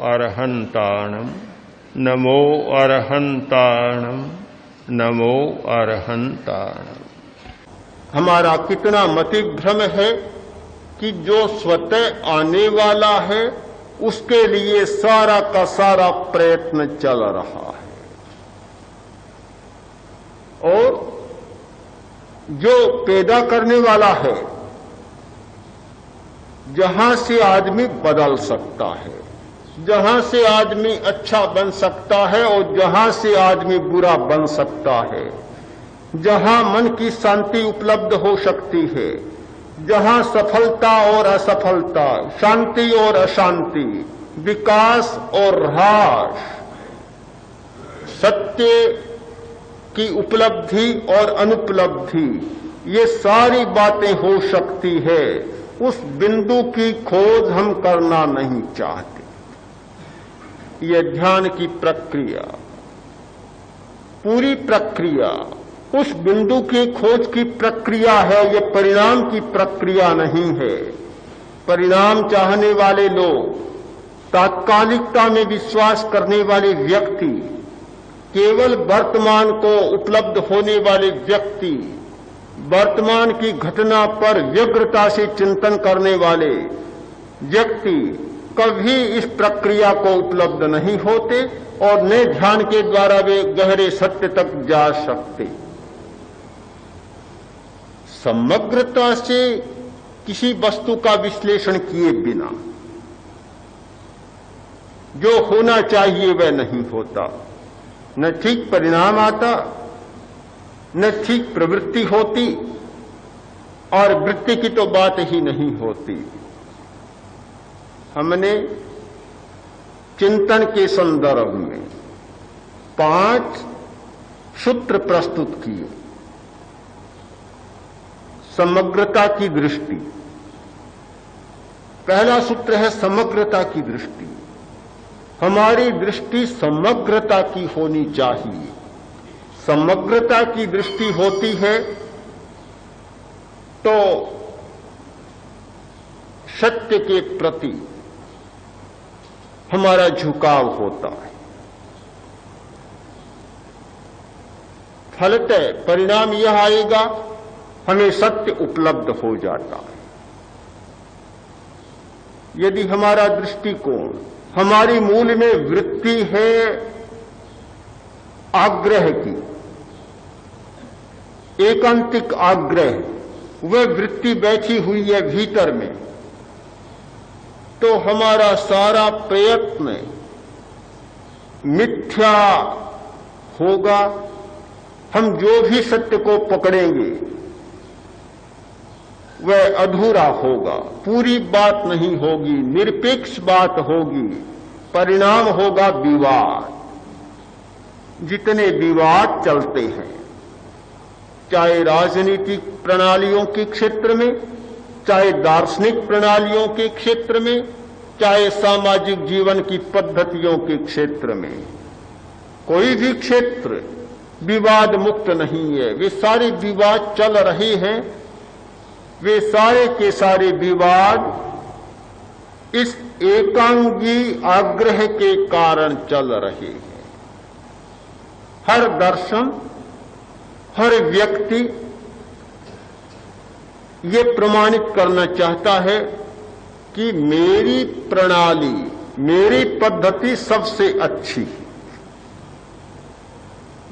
अरहन्ताणम् नमो अरहन्ताणम् नमो अरहन्ताणम्। हमारा कितना मतिभ्रम है कि जो स्वतः आने वाला है उसके लिए सारा का सारा प्रयत्न चल रहा है, और जो पैदा करने वाला है, जहां से आदमी बदल सकता है, जहां से आदमी अच्छा बन सकता है और जहां से आदमी बुरा बन सकता है, जहां मन की शांति उपलब्ध हो सकती है, जहां सफलता और असफलता, शांति और अशांति, विकास और ह्रास, सत्य की उपलब्धि और अनुपलब्धि, ये सारी बातें हो सकती है। उस बिंदु की खोज हम करना नहीं चाहते। ये ध्यान की प्रक्रिया, पूरी प्रक्रिया उस बिंदु की खोज की प्रक्रिया है, ये परिणाम की प्रक्रिया नहीं है। परिणाम चाहने वाले लोग, तात्कालिकता में विश्वास करने वाले व्यक्ति, केवल वर्तमान को उपलब्ध होने वाले व्यक्ति, वर्तमान की घटना पर व्यग्रता से चिंतन करने वाले व्यक्ति कभी इस प्रक्रिया को उपलब्ध नहीं होते और न ध्यान के द्वारा वे गहरे सत्य तक जा सकते। समग्रता से किसी वस्तु का विश्लेषण किए बिना जो होना चाहिए वह नहीं होता, न ठीक परिणाम आता, न ठीक प्रवृत्ति होती, और वृत्ति की तो बात ही नहीं होती। हमने चिंतन के संदर्भ में 5 सूत्र प्रस्तुत किए। समग्रता की दृष्टि, पहला सूत्र है समग्रता की दृष्टि। हमारी दृष्टि समग्रता की होनी चाहिए। समग्रता की दृष्टि होती है तो सत्य के प्रति हमारा झुकाव होता है। फलतः परिणाम यह आएगा, हमें सत्य उपलब्ध हो जाता है। यदि हमारा दृष्टिकोण, हमारी मूल में वृत्ति है आग्रह की, एकांतिक आग्रह, वह वृत्ति बैठी हुई है भीतर में, तो हमारा सारा प्रयत्न मिथ्या होगा। हम जो भी सत्य को पकड़ेंगे वह अधूरा होगा, पूरी बात नहीं होगी, निरपेक्ष बात होगी, परिणाम होगा विवाद। जितने विवाद चलते हैं, चाहे राजनीतिक प्रणालियों के क्षेत्र में, चाहे दार्शनिक प्रणालियों के क्षेत्र में, चाहे सामाजिक जीवन की पद्धतियों के क्षेत्र में, कोई भी क्षेत्र विवाद मुक्त नहीं है। वे सारे विवाद चल रहे हैं, वे सारे के सारे विवाद इस एकांगी आग्रह के कारण चल रहे हैं। हर दर्शन, हर व्यक्ति ये प्रमाणित करना चाहता है कि मेरी प्रणाली, मेरी पद्धति सबसे अच्छी है।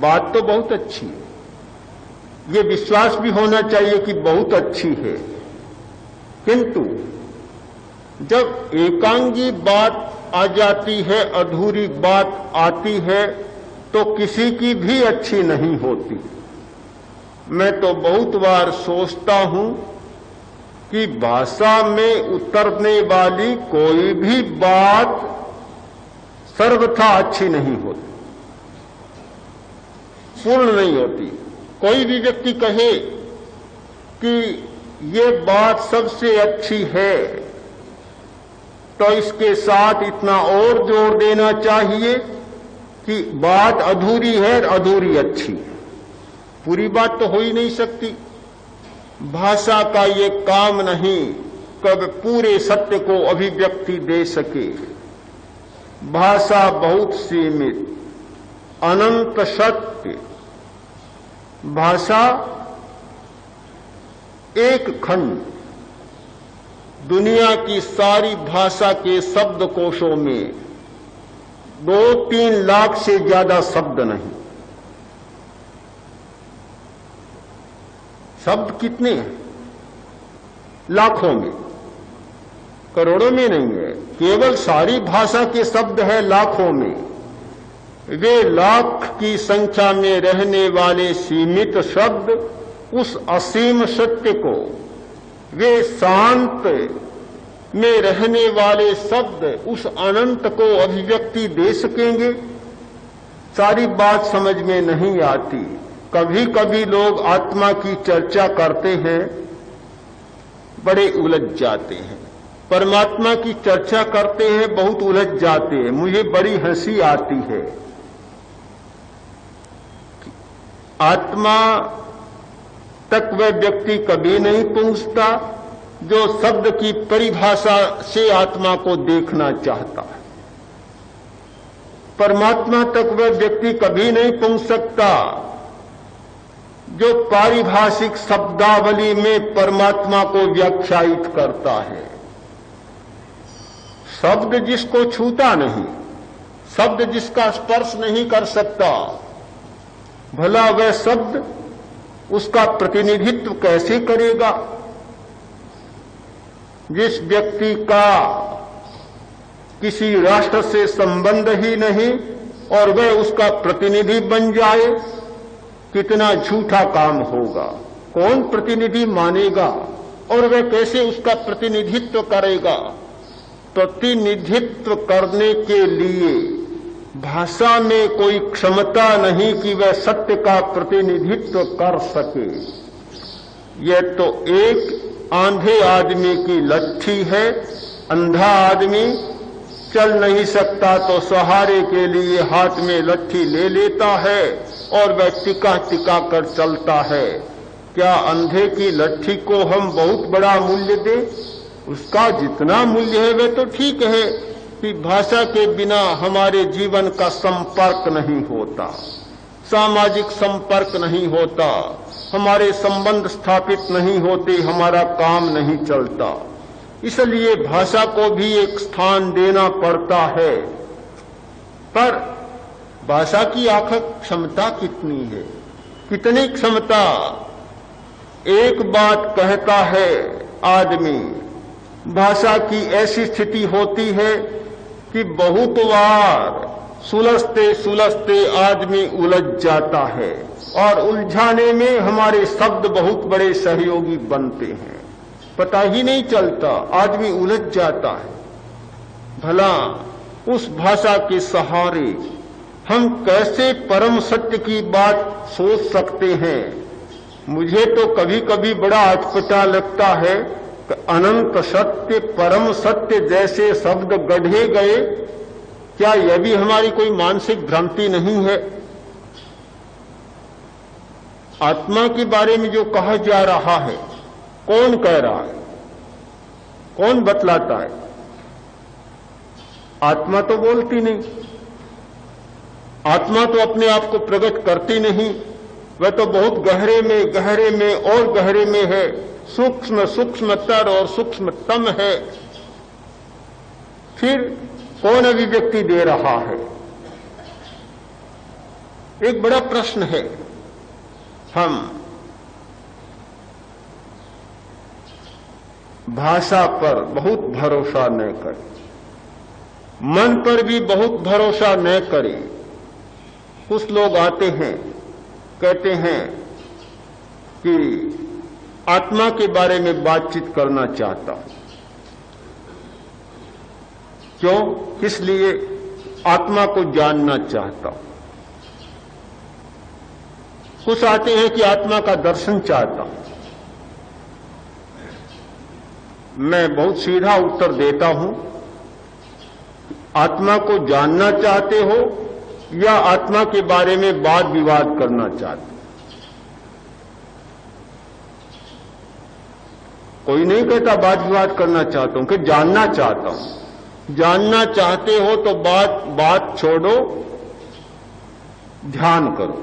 बात तो बहुत अच्छी है, ये विश्वास भी होना चाहिए कि बहुत अच्छी है, किंतु जब एकांगी बात आ जाती है, अधूरी बात आती है, तो किसी की भी अच्छी नहीं होती। मैं तो बहुत बार सोचता हूं कि भाषा में उतरने वाली कोई भी बात सर्वथा अच्छी नहीं होती, पूर्ण नहीं होती। कोई भी व्यक्ति कहे कि ये बात सबसे अच्छी है, तो इसके साथ इतना और जोर देना चाहिए कि बात अधूरी है, अधूरी अच्छी। पूरी बात तो हो ही नहीं सकती। भाषा का ये काम नहीं कब पूरे सत्य को अभिव्यक्ति दे सके। भाषा बहुत सीमित, अनंत सत्य। भाषा एक खंड, दुनिया की सारी भाषा के शब्दकोशों में 2-3 लाख से ज्यादा शब्द नहीं। शब्द कितने हैं? लाखों में, करोड़ों में नहीं है। केवल सारी भाषा के शब्द है लाखों में। वे लाख की संख्या में रहने वाले सीमित शब्द उस असीम सत्य को, वे शांत में रहने वाले शब्द उस अनंत को अभिव्यक्ति दे सकेंगे? सारी बात समझ में नहीं आती। कभी कभी लोग आत्मा की चर्चा करते हैं, बड़े उलझ जाते हैं। परमात्मा की चर्चा करते हैं, बहुत उलझ जाते हैं। मुझे बड़ी हंसी आती है। आत्मा तक वह व्यक्ति कभी नहीं पहुंचता जो शब्द की परिभाषा से आत्मा को देखना चाहता है। परमात्मा तक वह व्यक्ति कभी नहीं पहुंच सकता जो पारिभाषिक शब्दावली में परमात्मा को व्याख्यायित करता है। शब्द जिसको छूता नहीं, शब्द जिसका स्पर्श नहीं कर सकता, भला वह शब्द उसका प्रतिनिधित्व कैसे करेगा? जिस व्यक्ति का किसी राष्ट्र से संबंध ही नहीं और वह उसका प्रतिनिधि बन जाए, कितना झूठा काम होगा। कौन प्रतिनिधि मानेगा और वह कैसे उसका प्रतिनिधित्व करेगा? प्रतिनिधित्व करने के लिए भाषा में कोई क्षमता नहीं कि वह सत्य का प्रतिनिधित्व कर सके। यह तो एक आंधे आदमी की लट्ठी है। अंधा आदमी चल नहीं सकता तो सहारे के लिए हाथ में लट्ठी ले लेता है और वह टिका टिका कर चलता है। क्या अंधे की लट्ठी को हम बहुत बड़ा मूल्य दें? उसका जितना मूल्य है वह तो ठीक है कि भाषा के बिना हमारे जीवन का संपर्क नहीं होता, सामाजिक संपर्क नहीं होता, हमारे संबंध स्थापित नहीं होते, हमारा काम नहीं चलता। इसलिए भाषा को भी एक स्थान देना पड़ता है। पर भाषा की आखिर क्षमता कितनी है? कितनी क्षमता? एक बात कहता है आदमी, भाषा की ऐसी स्थिति होती है कि बहुत बार सुलझते सुलझते आदमी उलझ जाता है और उलझाने में हमारे शब्द बहुत बड़े सहयोगी बनते हैं। पता ही नहीं चलता, आदमी उलझ जाता है। भला उस भाषा के सहारे हम कैसे परम सत्य की बात सोच सकते हैं? मुझे तो कभी कभी बड़ा अटपटा लगता है कि अनंत सत्य, परम सत्य जैसे शब्द गढ़े गए। क्या यह भी हमारी कोई मानसिक भ्रांति नहीं है? आत्मा के बारे में जो कहा जा रहा है, कौन कह रहा है? कौन बतलाता है? आत्मा तो बोलती नहीं, आत्मा तो अपने आप को प्रकट करती नहीं। वह तो बहुत गहरे में और गहरे में है, सूक्ष्म सूक्ष्मतर और सूक्ष्मतम है। फिर कौन अभिव्यक्ति दे रहा है? एक बड़ा प्रश्न है। हम भाषा पर बहुत भरोसा न करें, मन पर भी बहुत भरोसा न करें। कुछ लोग आते हैं, कहते हैं कि आत्मा के बारे में बातचीत करना चाहता हूं। क्यों? किस लिए? आत्मा को जानना चाहता हूं। कुछ आते हैं कि आत्मा का दर्शन चाहता हूं। मैं बहुत सीधा उत्तर देता हूं, आत्मा को जानना चाहते हो या आत्मा के बारे में वाद विवाद करना चाहते हो? कोई नहीं कहता वाद विवाद करना चाहता हूं, कि जानना चाहता हूं। जानना चाहते हो तो बात छोड़ो, ध्यान करो,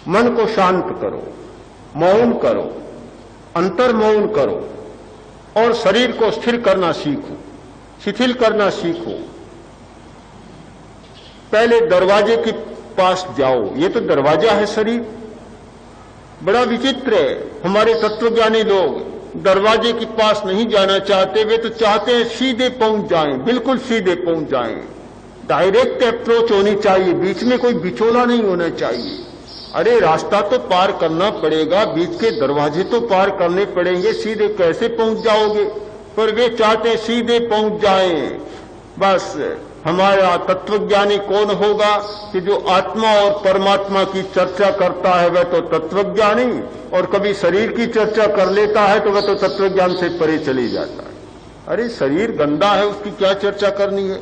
मन को शांत करो, मौन करो, अंतर मौन करो और शरीर को स्थिर करना सीखो, शिथिल करना सीखो। पहले दरवाजे के पास जाओ, ये तो दरवाजा है शरीर। बड़ा विचित्र है, हमारे तत्वज्ञानी लोग दरवाजे के पास नहीं जाना चाहते, वे तो चाहते हैं सीधे पहुंच जाएं, बिल्कुल सीधे पहुंच जाएं। डायरेक्ट अप्रोच होनी चाहिए, बीच में कोई बिचौला नहीं होना चाहिए। अरे रास्ता तो पार करना पड़ेगा, बीच के दरवाजे तो पार करने पड़ेंगे, सीधे कैसे पहुंच जाओगे? पर वे चाहते सीधे पहुंच जाएं। बस हमारा तत्वज्ञानी कौन होगा कि जो आत्मा और परमात्मा की चर्चा करता है वह तो तत्वज्ञानी, और कभी शरीर की चर्चा कर लेता है तो वह तो तत्वज्ञान से परे चली जाता है। अरे शरीर गंदा है, उसकी क्या चर्चा करनी है,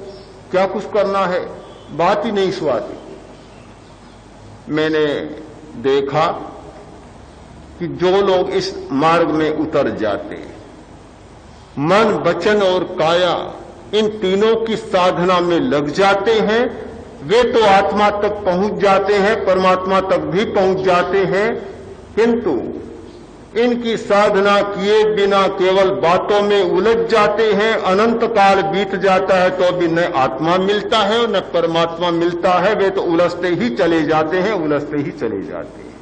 क्या कुछ करना है, बात ही नहीं सुहाती। मैंने देखा कि जो लोग इस मार्ग में उतर जाते हैं, मन, वचन और काया इन तीनों की साधना में लग जाते हैं, वे तो आत्मा तक पहुंच जाते हैं, परमात्मा तक भी पहुंच जाते हैं। किंतु इनकी साधना किए बिना केवल बातों में उलझ जाते हैं, अनंत काल बीत जाता है तो भी न आत्मा मिलता है और न परमात्मा मिलता है। वे तो उलझते ही चले जाते हैं, उलझते ही चले जाते हैं।